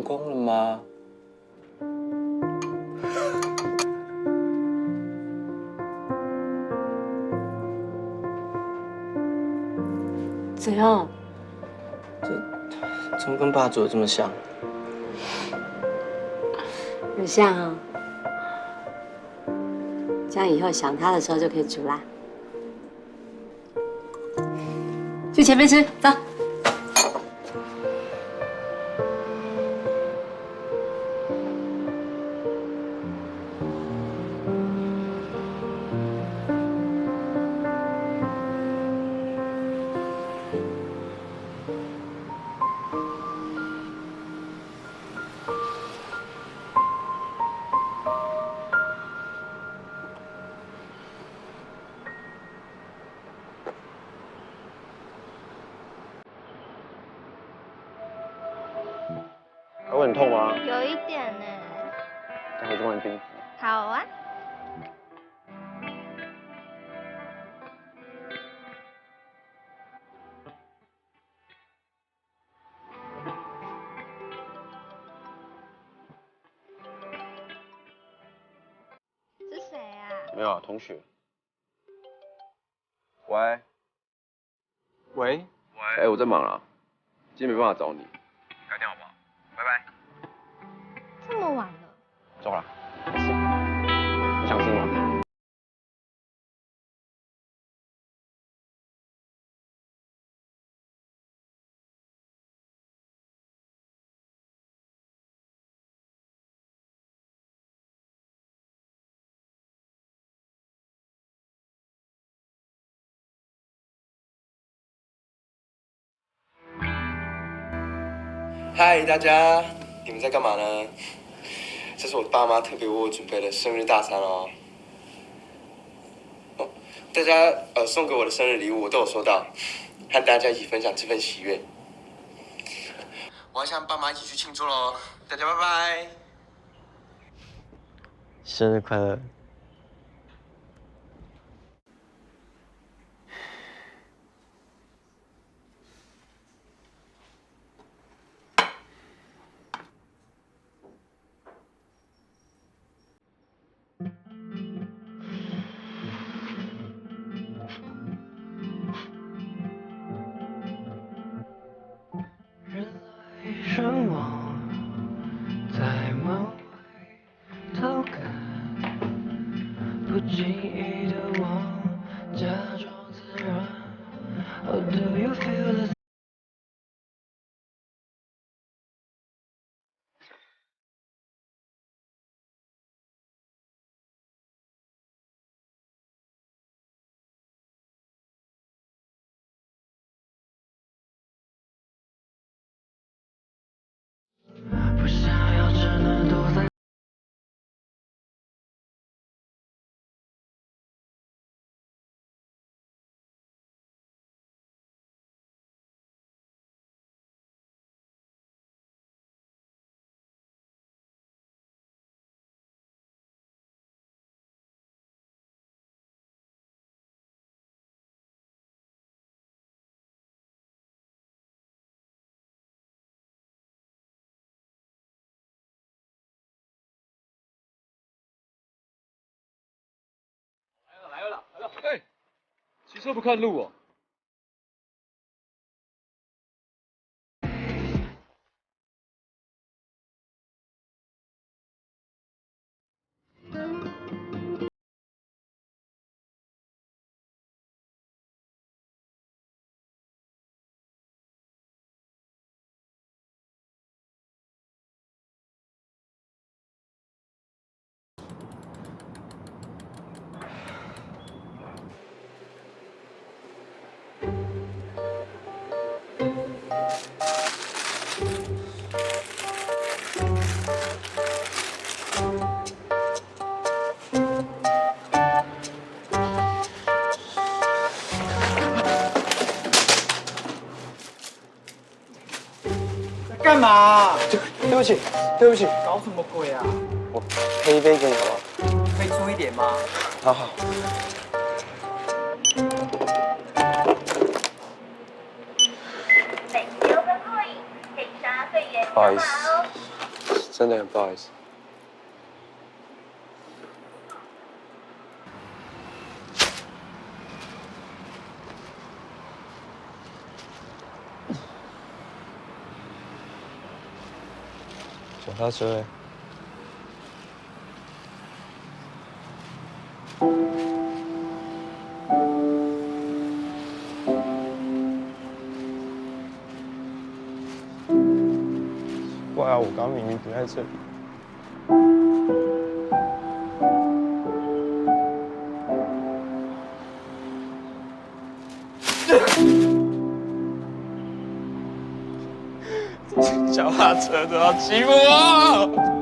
功了吗？怎样？怎么跟爸做的这么像？很像啊。这样以后想他的时候就可以煮啦。去前面吃，走。还会很痛吗？有一点呢。待会去换冰敷。好啊。是谁啊？没有啊，同学。喂。喂。哎，我在忙啊，今天没办法找你，改天好不好？拜拜。这么晚了。走了。你想吃吗？嗨，大家，你们在干嘛呢？这是我爸妈特别为我准备的生日大餐哦。大家送给我的生日礼物我都有收到，和大家一起分享这份喜悦。我要和爸妈一起去庆祝喽，大家拜拜。生日快乐！人来人往，在门外偷看，不经意的望，假装自然。How do you feel the不想要只能躲在。来了！哎，骑车不看路哦。干嘛？对不起，对不起，搞什么鬼啊？我配一杯给你好不好？可以粗一点吗？好好。不好意思。真的很不好意思。脚踏车欸。怪啊，我刚明明不在这里。脚踏车都要欺负我！